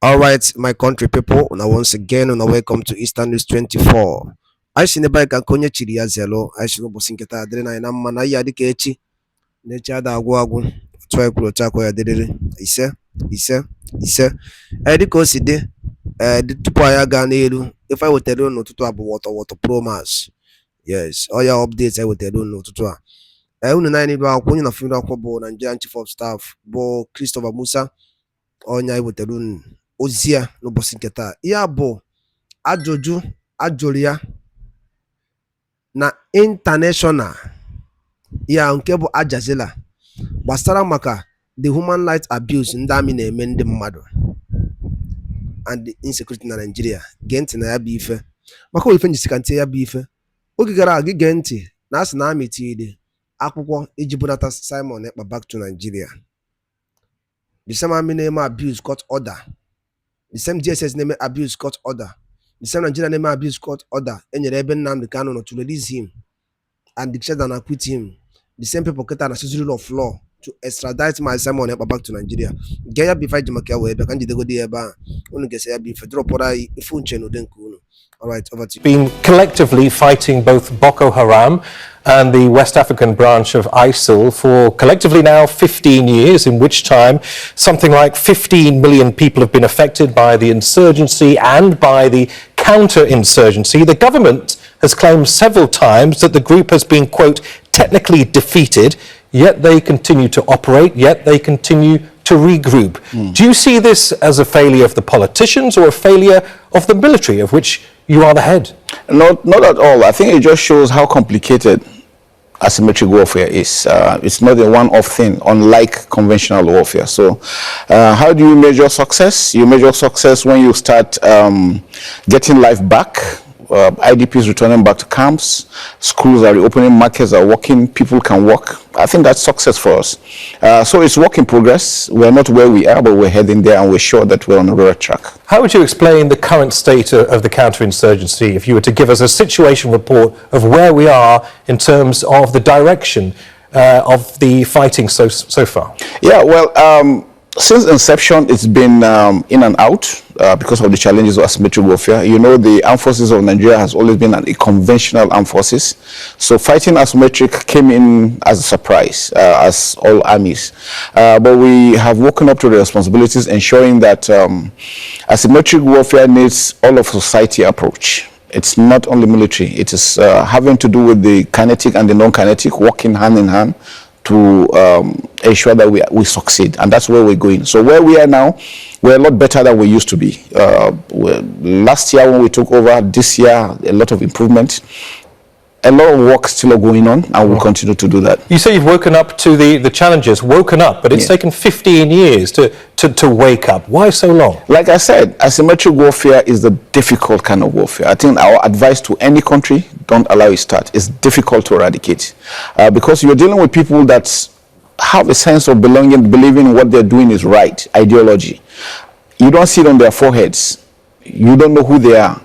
All right, my country people, now once again, welcome to Eastern News 24. I see the bike and konye chiri ya zelo. I should be sinketa adrena na mana ya dike echi. Necha da agwagu. Try kulo chako ya dedere. Ise. Ediko si de. The tupo ya ga n'elu. If I would tell you no tutu abu water promise. Yes, all your updates I would tell you no tutu. Unu na ni do akwunye na funeral kwabo Nigerian Chief of Staff bo Christopher Musa. Onya I would tell you Ozia n'ụbọchị nke taa. Ya bụ ajụjụ ajụrụ ya na international ya nke bụ Ajazila gbasara maka the human rights abuse ndị amị na-eme ndị mmadụ and the insecurity na Nigeria. Gee ntị na ya bụ ife maka ife njisi ka ntị ya bụ ife oge gara aga gee ntị na asị na amị tinyere akwụkwọ iji bunata Simon Ekpa back to Nigeria. The same amị na-eme abuse court order. The same DSS name abuse court order. The same Nigerian name abuse court order. And you're able to release him and declare and acquit him. The same people get an rule of law to extradite my Simon back to Nigeria. Gaya before Jamaica web, can't go there ba. Only get say be federal pora phone channel den kuno. All right, over to you. Been collectively fighting both Boko Haram and the West African branch of ISIL for collectively now 15 years, in which time something like 15 million people have been affected by the insurgency and by the counterinsurgency. The government has claimed several times that the group has been, quote, technically defeated, yet they continue to operate, yet they continue to regroup. Do you see this as a failure of the politicians or a failure of the military, of which you are the head? Not at all. I think it just shows how complicated asymmetric warfare is. It's not a one-off thing, unlike conventional warfare. So how do you measure success? You measure success when you start getting life back. IDPs returning back to camps, schools are reopening, markets are working, people can work. I think that's success for us. So it's work in progress. We're not where we are, but we're heading there, and we're sure that we're on the right track. How would you explain the current state of the counterinsurgency if you were to give us a situation report of where we are in terms of the direction of the fighting so far? Yeah, well, since inception, it's been in and out because of the challenges of asymmetric warfare. You know, the armed forces of Nigeria has always been a conventional armed forces. So fighting asymmetric came in as a surprise, as all armies. But we have woken up to the responsibilities, ensuring that asymmetric warfare needs all of society approach. It's not only military. It is having to do with the kinetic and the non-kinetic, working hand in hand to ensure that we succeed, and that's where we're going. So where we are now, we're a lot better than we used to be. Last year when we took over, this year a lot of improvement. A lot of work still going on, and we'll continue to do that. You say you've woken up to the challenges, woken up, but it's taken 15 years to wake up. Why so long? Like I said, asymmetric warfare is the difficult kind of warfare. I think our advice to any country, don't allow it to start. It's difficult to eradicate because you're dealing with people that have a sense of belonging, believing what they're doing is right, ideology. You don't see it on their foreheads. You don't know who they are.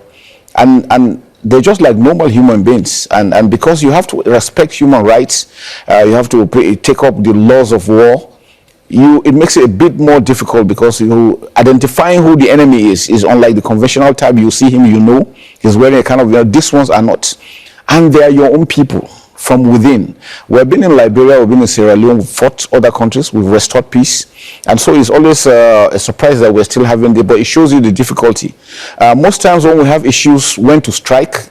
And they're just like normal human beings, and because you have to respect human rights, you have to take up the laws of war. It makes it a bit more difficult because identifying who the enemy is unlike the conventional type. You see him, you know he's wearing a kind of, these ones are not, and they are your own people from within. We've been in Liberia, we've been in Sierra Leone, we've fought other countries, we've restored peace, and so it's always a surprise that we're still having there, but it shows you the difficulty. Most times when we have issues when to strike,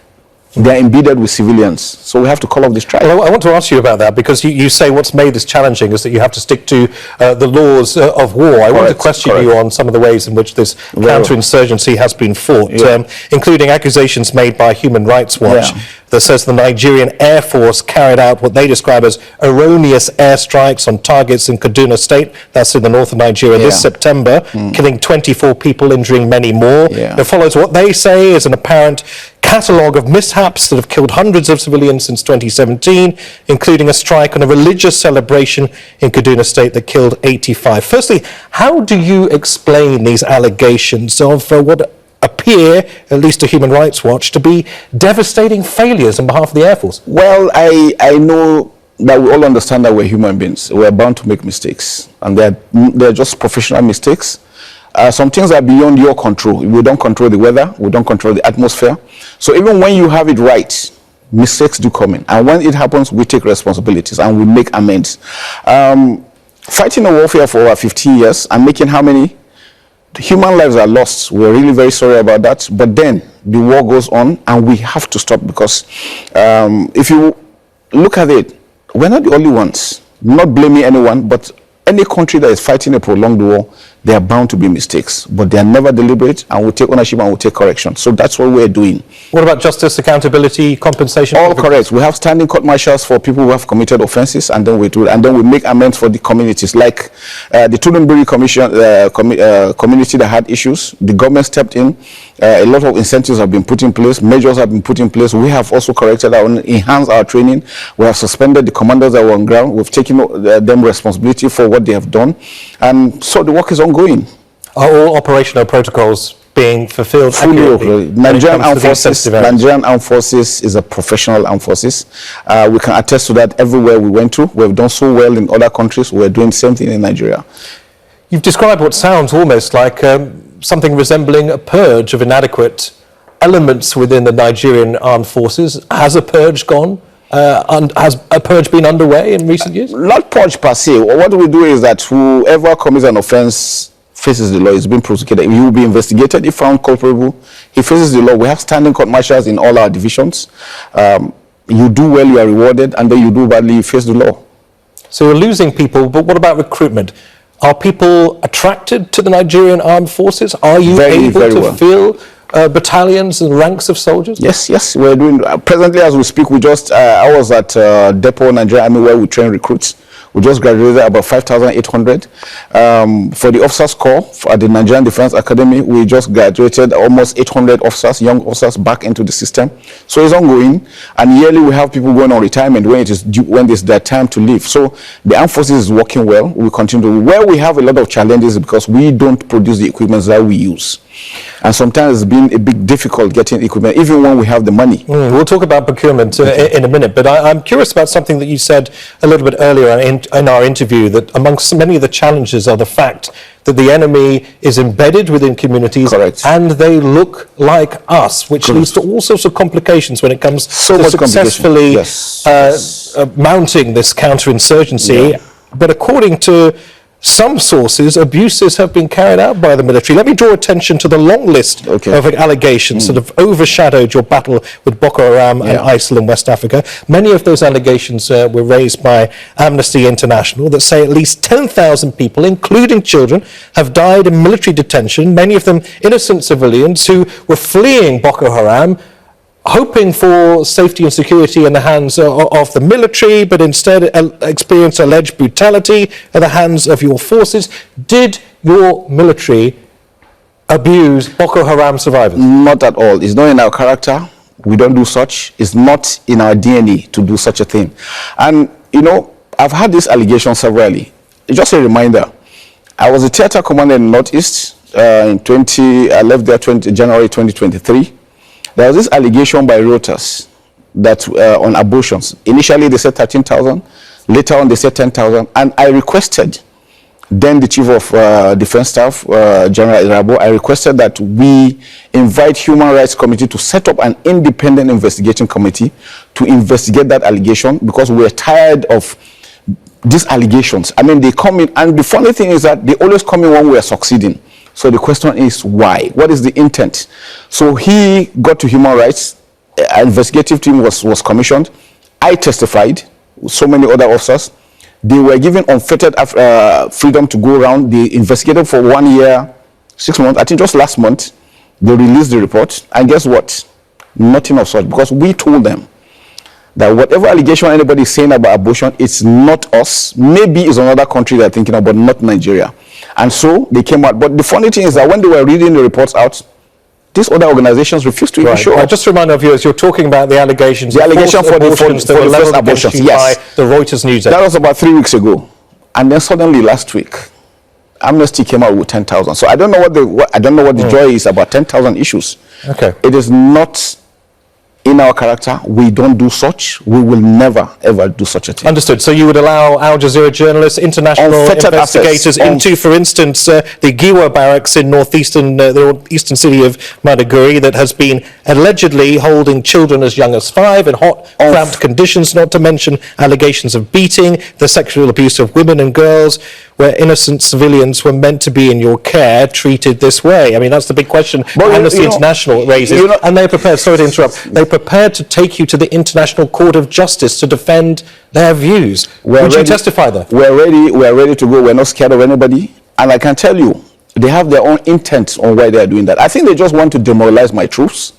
they're embedded with civilians, so we have to call off the strike. Well, I want to ask you about that, because you say what's made this challenging is that you have to stick to the laws of war. I want to question you on some of the ways in which this counterinsurgency has been fought, including accusations made by Human Rights Watch that says the Nigerian Air Force carried out what they describe as erroneous airstrikes on targets in Kaduna State, that's in the north of Nigeria, this September, killing 24 people, injuring many more. It follows what they say is an apparent catalogue of mishaps that have killed hundreds of civilians since 2017, including a strike on a religious celebration in Kaduna State that killed 85. Firstly, how do you explain these allegations of what appear, at least to Human Rights Watch, to be devastating failures on behalf of the Air Force? Well, I know that we all understand that we're human beings. We're bound to make mistakes, and they're just professional mistakes. some things are beyond your control. We don't control the weather. We don't control the atmosphere. So even when you have it right, mistakes do come in. And when it happens, we take responsibilities and we make amends. Fighting a warfare for over 15 years and making how many human lives are lost. We're really very sorry about that. But then the war goes on and we have to stop, because if you look at it, we're not the only ones. Not blaming anyone, but any country that is fighting a prolonged war, there are bound to be mistakes, but they are never deliberate, and we take ownership and we take correction. So that's what we're doing. What about justice, accountability, compensation? All correct. We have standing court martials for people who have committed offenses, and then we do, and then we make amends for the communities, like the Tudunbiri community that had issues. The government stepped in. A lot of incentives have been put in place. Measures have been put in place. We have also corrected enhanced our training. We have suspended the commanders that were on ground. We've taken them responsibility for what they have done, and so the work is ongoing. Are all operational protocols being fulfilled? Fully. Nigerian Armed Forces is a professional armed forces. We can attest to that everywhere we went to. We've done so well in other countries. We're doing the same thing in Nigeria. You've described what sounds almost like something resembling a purge of inadequate elements within the Nigerian armed forces. Has a purge gone? And has a purge been underway in recent years? Not purge per se. What we do is that whoever commits an offense faces the law. Is being prosecuted. He will be investigated. If found culpable, he faces the law. We have standing court martials in all our divisions. You do well, you are rewarded, and then you do badly, you face the law. So you're losing people, but what about recruitment? Are people attracted to the Nigerian armed forces? Are you able to fill battalions and ranks of soldiers? Yes, we're doing. Presently, as we speak, I was at Depot, Nigeria Army, where we train recruits. We just graduated about 5,800. For the officers corps at the Nigerian Defense Academy, we just graduated almost 800 officers, young officers, back into the system. So it's ongoing, and yearly we have people going on retirement when it's their time to leave. So the armed forces is working well. We continue. Where we have a lot of challenges is because we don't produce the equipment that we use. And sometimes it's been a bit difficult getting equipment, even when we have the money. We'll talk about procurement in a minute, but I'm curious about something that you said a little bit earlier in our interview, that amongst many of the challenges are the fact that the enemy is embedded within communities. Correct. And they look like us, which leads to all sorts of complications when it comes to successfully mounting this counterinsurgency. Yeah. But according to some sources, abuses have been carried out by the military. Let me draw attention to the long list of allegations that have overshadowed your battle with Boko Haram and ISIL in West Africa. Many of those allegations were raised by Amnesty International that say at least 10,000 people, including children, have died in military detention, many of them innocent civilians who were fleeing Boko Haram, hoping for safety and security in the hands of the military, but instead experience alleged brutality at the hands of your forces. Did your military abuse Boko Haram survivors? Not at all. It's not in our character. We don't do such. It's not in our DNA to do such a thing. And, I've had this allegation severally. Just a reminder, I was a theater commander in the Northeast. I left there January 2023. There was this allegation by Reuters that on abortions. Initially, they said 13,000. Later on, they said 10,000. And I requested, then the Chief of Defense Staff, General Irabo, I requested that we invite Human Rights Committee to set up an independent investigating committee to investigate that allegation, because we're tired of these allegations. I mean, they come in, and the funny thing is that they always come in when we are succeeding. So the question is why? What is the intent? So he got to human rights. An investigative team was commissioned. I testified with so many other officers. They were given unfettered freedom to go around. They investigated for 1 year, 6 months. I think just last month, they released the report. And guess what? Nothing of such, because we told them that whatever allegation anybody is saying about abortion, it's not us. Maybe it's another country they're thinking about, not Nigeria. And so they came out. But the funny thing is that when they were reading the reports out, these other organizations refused to even show up. Just to remind our viewers, you're talking about the allegations. The allegation for the first abortions, yes. By the Reuters news. That was about 3 weeks ago. And then suddenly last week, Amnesty came out with 10,000. So I don't know what the joy is about 10,000 issues. Okay. It is not in our character, we don't do such. We will never, ever do such a thing. Understood. So you would allow Al Jazeera journalists, international investigators into, for instance, the Giwa barracks in the northeastern city of Maiduguri that has been allegedly holding children as young as 5 in hot, cramped conditions, not to mention allegations of beating, the sexual abuse of women and girls, where innocent civilians were meant to be in your care, treated this way? I mean, that's the big question Amnesty International raises. And they're prepared, sorry to interrupt, they're prepared to take you to the International Court of Justice to defend their views. Would you testify there? We're ready to go. We're not scared of anybody. And I can tell you, they have their own intent on why they're doing that. I think they just want to demoralize my troops.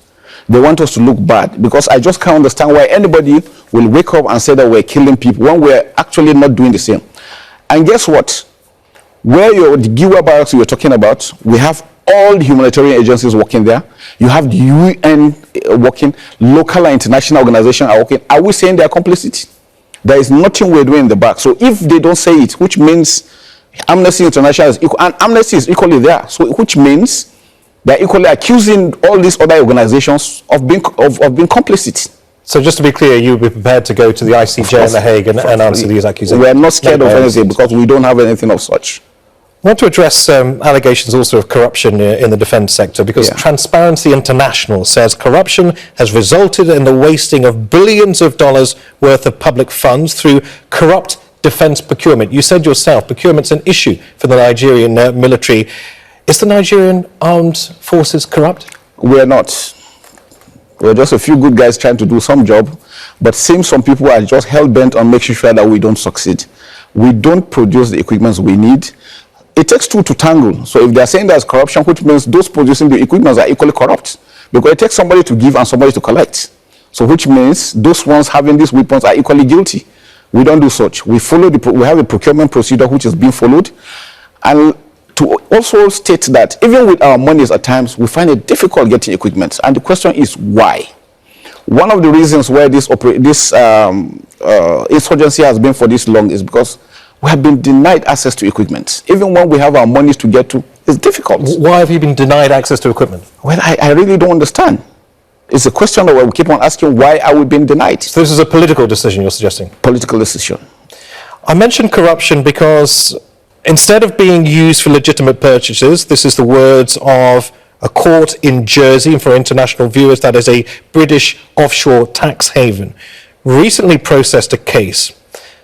They want us to look bad, because I just can't understand why anybody will wake up and say that we're killing people when we're actually not doing the same. And guess what? Where the Giwa barracks you were talking about, we have all the humanitarian agencies working there. You have the UN working, local and international organizations are working. Are we saying they are complicit? There is nothing we're doing in the back. So if they don't say it, which means Amnesty International is equal, and Amnesty is equally there. So which means they're equally accusing all these other organizations of being complicit. So just to be clear, you would be prepared to go to the ICJ in The Hague and answer these accusations? We're not scared of anything, because we don't have anything of such. I want to address allegations also of corruption in the defence sector, because Transparency International says corruption has resulted in the wasting of billions of dollars worth of public funds through corrupt defence procurement. You said yourself, procurement's an issue for the Nigerian military. Is the Nigerian armed forces corrupt? We're not. We're just a few good guys trying to do some job, but seems some people are just hell-bent on making sure that we don't succeed. We don't produce the equipment we need. It takes two to tangle. So if they're saying there's corruption, which means those producing the equipment are equally corrupt, because it takes somebody to give and somebody to collect. So which means those ones having these weapons are equally guilty. We don't do such. We follow we have a procurement procedure which is being followed. And to also state that even with our monies at times, we find it difficult getting equipment. And the question is why? One of the reasons why this insurgency has been for this long is because we have been denied access to equipment. Even when we have our monies to get to, it's difficult. Why have you been denied access to equipment? Well, I really don't understand. It's a question that we keep on asking, why are we being denied? So this is a political decision you're suggesting? Political decision. I mentioned corruption because instead of being used for legitimate purchases, this is the words of a court in Jersey, and for international viewers, that is a British offshore tax haven, recently processed a case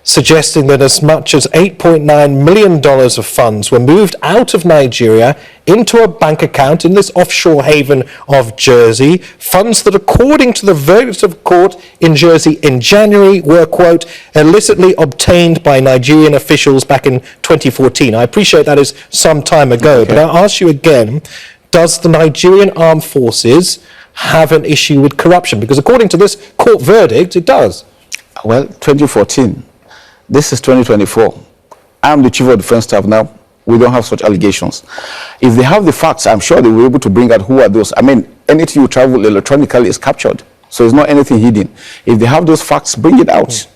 suggesting that as much as $8.9 million of funds were moved out of Nigeria into a bank account in this offshore haven of Jersey, funds that, according to the verdict of court in Jersey in January, were, quote, illicitly obtained by Nigerian officials back in 2014. I appreciate that is some time ago, but I'll ask you again, does the Nigerian Armed Forces have an issue with corruption? Because according to this court verdict, it does. Well, 2014. This is 2024. I'm the Chief of Defense Staff now. We don't have such allegations. If they have the facts, I'm sure they will be able to bring out who are those. I mean, anything you travel electronically is captured. So it's not anything hidden. If they have those facts, bring it out.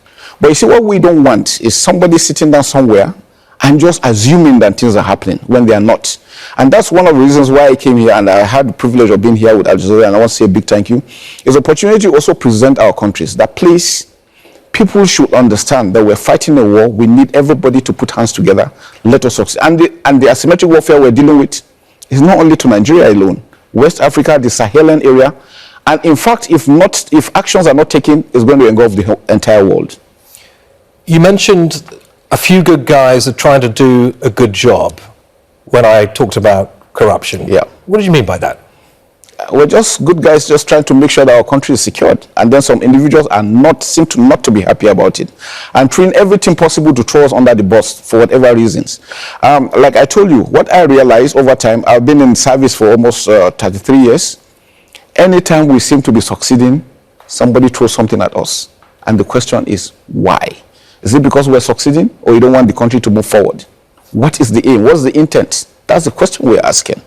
But you see, what we don't want is somebody sitting down somewhere and just assuming that things are happening when they are not. And that's one of the reasons why I came here, and I had the privilege of being here with Al Jazeera, and I want to say a big thank you. It's an opportunity to also present our countries that, please, people should understand that we're fighting a war. We need everybody to put hands together. Let us succeed. And the asymmetric warfare we're dealing with is not only to Nigeria alone. West Africa, the Sahelian area. And in fact, if actions are not taken, it's going to engulf the entire world. You mentioned a few good guys are trying to do a good job when I talked about corruption. Yeah. What did you mean by that? We're just good guys just trying to make sure that our country is secured. And then some individuals seem not to be happy about it. And trying everything possible to throw us under the bus for whatever reasons. Like I told you, what I realized over time, I've been in service for almost 33 years. Anytime we seem to be succeeding, somebody throws something at us. And the question is, why? Is it because we're succeeding, or you don't want the country to move forward? What is the aim? What's the intent? That's the question we're asking.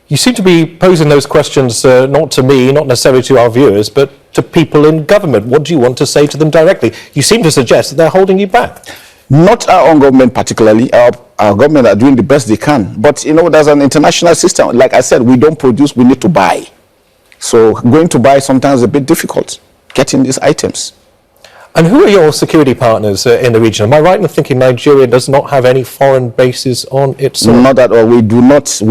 You seem to be posing those questions not to me, not necessarily to our viewers, but to people in government. What do you want to say to them directly? You seem to suggest that they're holding you back. Not our own government particularly. Our government are doing the best they can. But, you know, there's an international system. Like I said, we don't produce, we need to buy. So going to buy sometimes is a bit difficult, getting these items. And who are your security partners in the region? Am I right in thinking Nigeria does not have any foreign bases on its soil? Not at all. We do not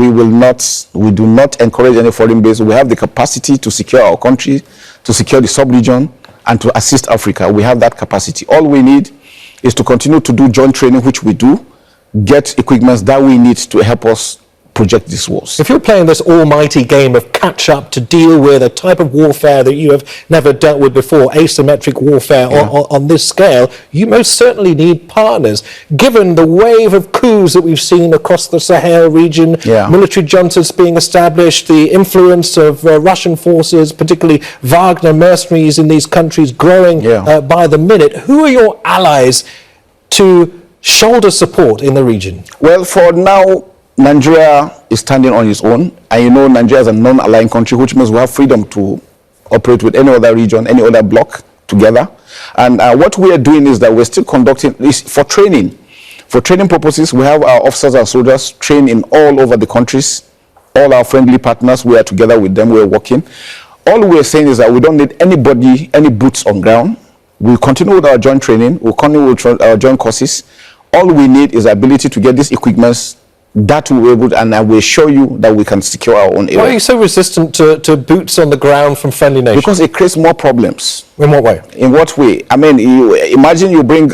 encourage any foreign base. We have the capacity to secure our country, to secure the sub-region, and to assist Africa. We have that capacity. All we need is to continue to do joint training, which we do, get equipment that we need to help us project these wars. If you're playing this almighty game of catch-up to deal with a type of warfare that you have never dealt with before, asymmetric warfare on this scale, you most certainly need partners. Given the wave of coups that we've seen across the Sahel region, military juntas being established, the influence of Russian forces, particularly Wagner mercenaries in these countries growing by the minute, who are your allies to shoulder support in the region? Well, for now, Nigeria is standing on its own, and you know Nigeria is a non-aligned country, which means we have freedom to operate with any other region, any other bloc together. And what we are doing is that we're still conducting this for training. For training purposes, we have our officers and soldiers trained in all over the countries. All our friendly partners, we are together with them, we're working. All we're saying is that we don't need anybody, any boots on ground. We'll continue with our joint training, we'll continue with our joint courses. All we need is the ability to get these equipments that will be able to, and I will show you that we can secure our own area. Why are you so resistant to boots on the ground from friendly nations? Because it creates more problems. In what way? In what way? I mean, imagine you bring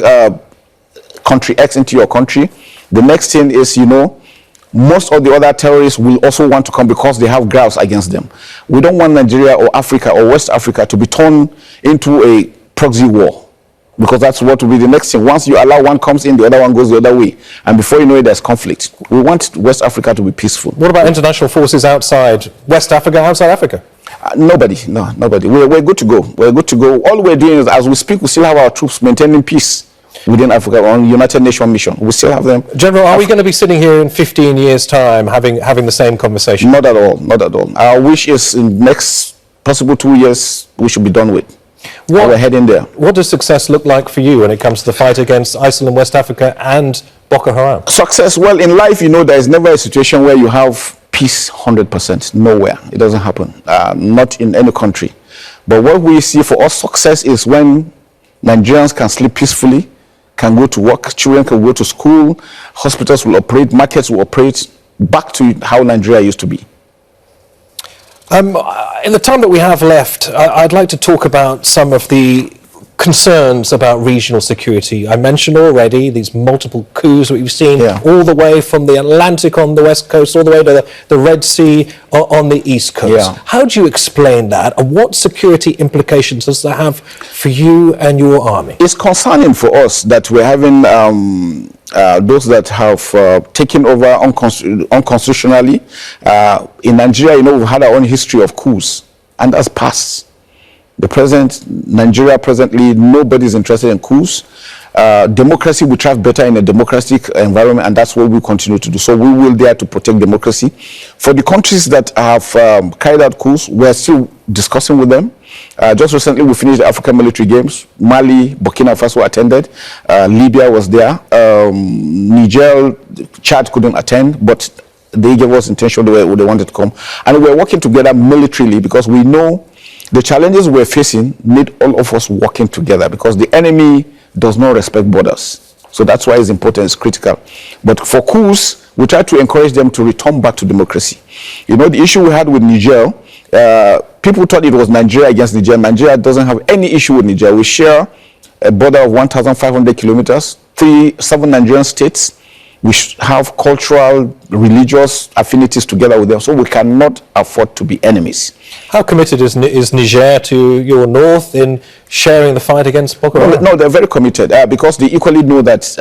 country X into your country. The next thing is, you know, most of the other terrorists will also want to come because they have grounds against them. We don't want Nigeria or Africa or West Africa to be turned into a proxy war, because that's what will be the next thing. Once you allow one comes in, the other one goes the other way, and before you know it, there's conflict. We want West Africa to be peaceful. What about international forces outside West Africa, outside Africa? Nobody. We're good to go. We're good to go. All we're doing is, as we speak, we still have our troops maintaining peace within Africa on United Nations mission. We still have them. General, are we going to be sitting here in 15 years' time having the same conversation? Not at all. Not at all. Our wish is in the next possible 2 years we should be done with. We're heading there. What does success look like for you when it comes to the fight against ISIL in West Africa and Boko Haram? Success, well, in life, you know, there is never a situation where you have peace 100%. Nowhere. It doesn't happen. Not in any country. But what we see for us, success is when Nigerians can sleep peacefully, can go to work, children can go to school, hospitals will operate, markets will operate back to how Nigeria used to be. In the time that we have left, I'd like to talk about some of the concerns about regional security. I mentioned already these multiple coups that we've seen all the way from the Atlantic on the west coast, all the way to the Red Sea on the east coast. How do you explain that, and what security implications does that have for you and your army? It's concerning for us that we're having those that have taken over unconstitutionally. In Nigeria, you know, we've had our own history of coups, and that's passed. Nigeria presently, nobody's interested in coups. Democracy, we thrive better in a democratic environment, and that's what we continue to do. So we will dare to protect democracy. For the countries that have carried out coups, we're still discussing with them. Just recently, we finished the African military games. Mali, Burkina Faso attended. Libya was there. Niger, Chad couldn't attend, but they gave us intention they wanted to come. And we're working together militarily because we know the challenges we're facing need all of us working together, because the enemy does not respect borders. So that's why it's important, it's critical. But for coups, we try to encourage them to return back to democracy. You know, the issue we had with Niger, people thought it was Nigeria against Niger. Nigeria doesn't have any issue with Niger. We share a border of 1,500 kilometers, 7 Nigerian states. We have cultural, religious affinities together with them, so we cannot afford to be enemies. How committed is Niger to your north in sharing the fight against Boko Haram? No, they're very committed because they equally know that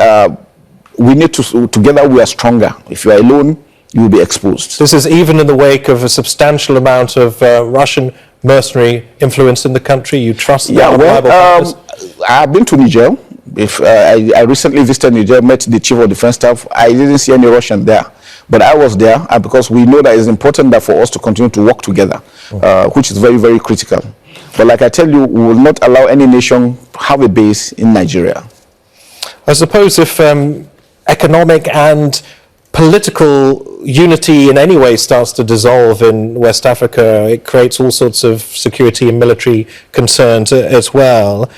we need to, together we are stronger. If you are alone, you will be exposed. This is even in the wake of a substantial amount of Russian mercenary influence in the country. You trust that? I've been to Niger. I recently visited Niger, met the chief of defense staff. I didn't see any Russian there, but I was there because we know that it's important that for us to continue to work together, which is very, very critical. But like I tell you, we will not allow any nation have a base in Nigeria. I suppose if economic and political unity in any way starts to dissolve in West Africa, it creates all sorts of security and military concerns as well.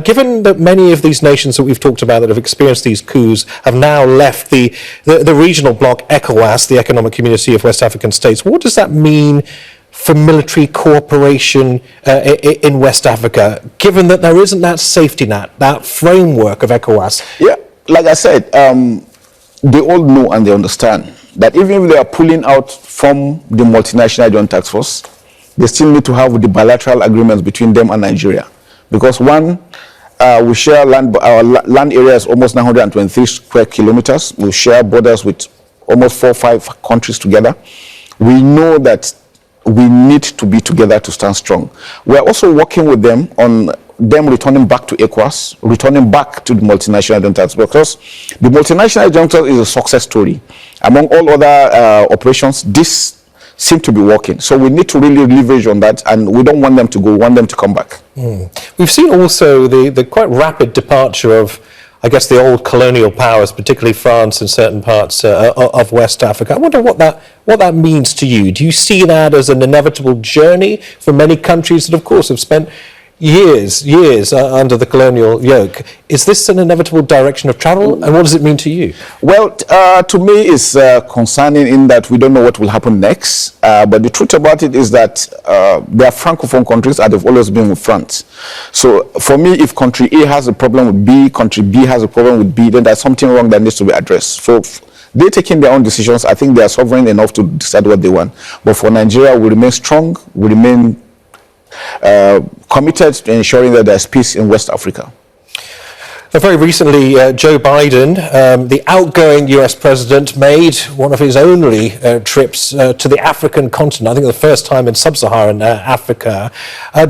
Given that many of these nations that we've talked about that have experienced these coups have now left the regional bloc ECOWAS, the Economic Community of West African States, what does that mean for military cooperation in West Africa, given that there isn't that safety net, that framework of ECOWAS? Yeah, like I said, they all know and they understand that even if they are pulling out from the multinational joint task force, they still need to have the bilateral agreements between them and Nigeria. Because one, we share land, our land area is almost 923 square kilometers. We share borders with almost 4 or 5 countries together. We know that we need to be together to stand strong. We are also working with them on them returning back to ECOWAS, returning back to the multinational joint task force, because the multinational joint task force is a success story. Among all other operations, this seems to be working. So we need to really leverage on that, and we don't want them to go, we want them to come back. We've seen also the quite rapid departure of, I guess, the old colonial powers, particularly France and certain parts of West Africa. I wonder what that means to you. Do you see that as an inevitable journey for many countries that, of course, have spent years under the colonial yoke? Is this an inevitable direction of travel, and what does it mean to you? Well, to me, it's concerning in that we don't know what will happen next. But the truth about it is that there are francophone countries and they've always been with France. So for me, if country A has a problem with B, country B has a problem with B, then there's something wrong that needs to be addressed. So they're taking their own decisions. I think they are sovereign enough to decide what they want. But for Nigeria, we remain strong. We remain committed to ensuring that there's peace in West Africa. Very recently, Joe Biden, the outgoing US president, made one of his only trips to the African continent, I think the first time in sub-Saharan Africa.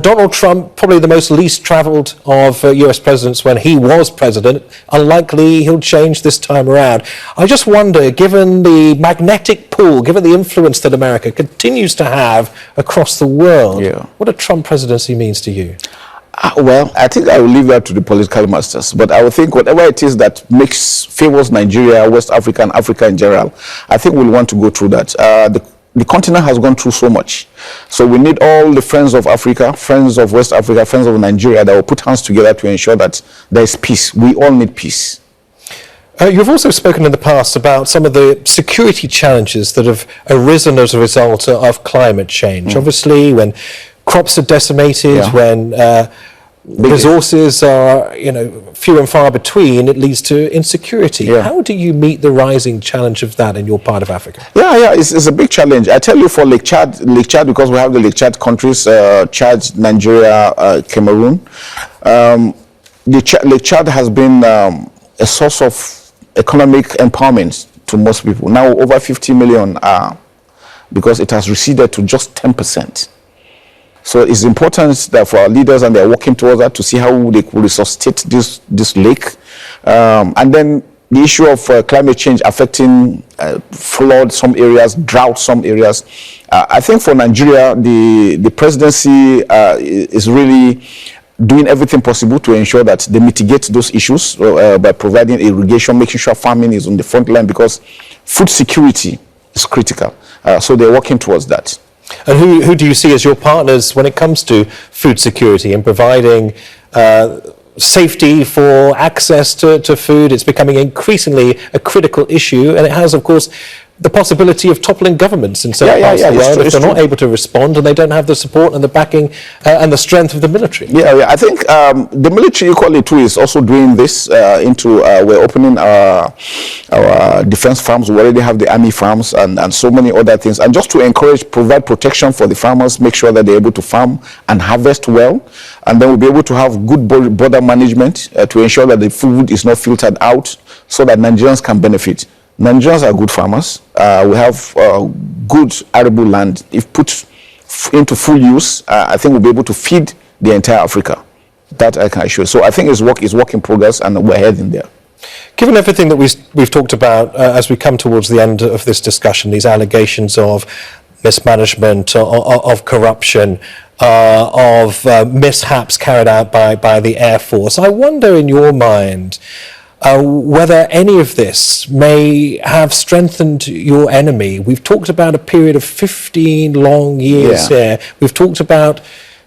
Donald Trump, probably the most least traveled of US presidents when he was president. Unlikely he'll change this time around. I just wonder, given the magnetic pull, given the influence that America continues to have across the world, what a Trump presidency means to you? Well, I think I will leave that to the political masters. But I would think whatever it is that favors Nigeria, West Africa, and Africa in general, I think we'll want to go through that. The continent has gone through so much. So we need all the friends of Africa, friends of West Africa, friends of Nigeria that will put hands together to ensure that there is peace. We all need peace. You've also spoken in the past about some of the security challenges that have arisen as a result of climate change. Obviously, when crops are decimated, when resources are, few and far between, it leads to insecurity. How do you meet the rising challenge of that in your part of Africa? It's a big challenge. I tell you, for Lake Chad, because we have the Lake Chad countries, Chad, Nigeria, Cameroon, Lake Chad has been a source of economic empowerment to most people. Now over 50 million are, because it has receded to just 10%. So it's important that for our leaders, and they're working towards that, to see how they could resuscitate this lake. And then the issue of climate change affecting flood some areas, drought some areas. I think for Nigeria, the presidency is really doing everything possible to ensure that they mitigate those issues by providing irrigation, making sure farming is on the front line, because food security is critical. So they're working towards that. And who do you see as your partners when it comes to food security and providing safety for access to food? It's becoming increasingly a critical issue, and it has, of course, the possibility of toppling governments in certain parts of the world if they're not able to respond and they don't have the support and the backing and the strength of the military. I think the military equally too is also doing this we're opening our defense farms. We already have the army farms and so many other things, and just to provide protection for the farmers, make sure that they're able to farm and harvest well, and then we'll be able to have good border management to ensure that the food is not filtered out so that Nigerians can benefit. Nigerians are good farmers. We have good arable land. If put into full use, I think we'll be able to feed the entire Africa. That I can assure. So I think it's work in progress, and we're heading there. Given everything that we've talked about as we come towards the end of this discussion, these allegations of mismanagement, of corruption, of mishaps carried out by the Air Force, I wonder, in your mind, whether any of this may have strengthened your enemy. We've talked about a period of 15 long years here. We've talked about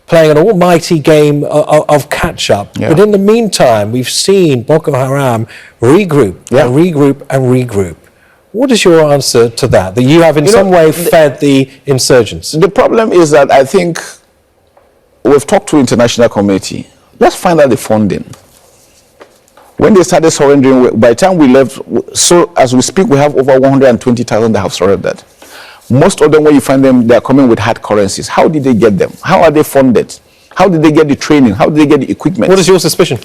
playing an almighty game of catch-up. But in the meantime, we've seen Boko Haram regroup and regroup and regroup. What is your answer to that? That you have in some way fed the insurgents? The problem is that I think we've talked to international community. Let's find out the funding. When they started surrendering, by the time we left, so as we speak, we have over 120,000 that have surrendered. Most of them, when you find them, they are coming with hard currencies. How did they get them? How are they funded? How did they get the training? How did they get the equipment? What is your suspicion?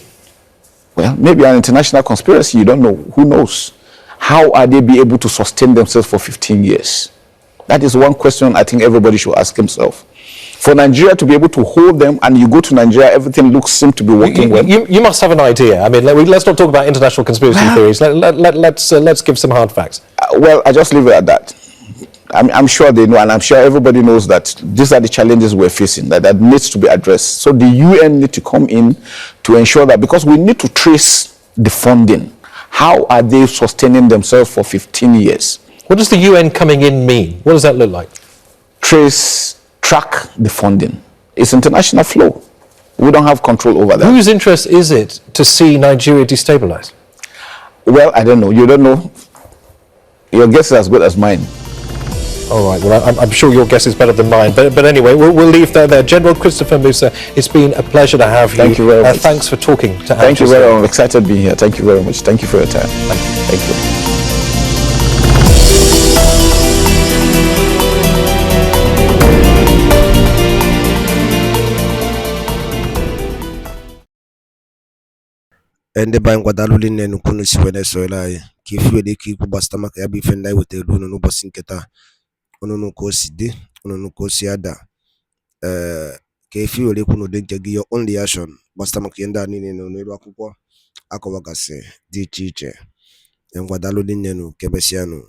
Well, maybe an international conspiracy. You don't know. Who knows? How are they be able to sustain themselves for 15 years? That is one question I think everybody should ask himself. For Nigeria to be able to hold them, and you go to Nigeria, everything seems to be working well. You must have an idea. I mean, let's not talk about international conspiracy theories. Let's give some hard facts. Well, I just leave it at that. I'm sure they know, and I'm sure everybody knows that these are the challenges we're facing, that needs to be addressed. So the UN need to come in to ensure that, because we need to trace the funding. How are they sustaining themselves for 15 years? What does the UN coming in mean? What does that look like? Track the funding. It's international flow. We don't have control over that. Whose interest is it to see Nigeria destabilized? Well, I don't know. You don't know. Your guess is as good as mine. All right. Well, I'm sure your guess is better than mine. But anyway, we'll leave that there. General Christopher Musa, it's been a pleasure to have you. Thank you very much. Thanks for talking to us. Thank you very much. I'm excited to be here. Thank you very much. Thank you for your time. Thank you. Ende ba ngwadalo linne nkunu si Venezuela ki fiwe de ki ku basta maka ya bi fenda wote du no bosin keta ono no ko sidi ono no ko siada ke fiwe de kuno de jagi your only action basta maka yenda ni no no akwụkwọ akọwagase di chiche ngwadalo linne no kebesiano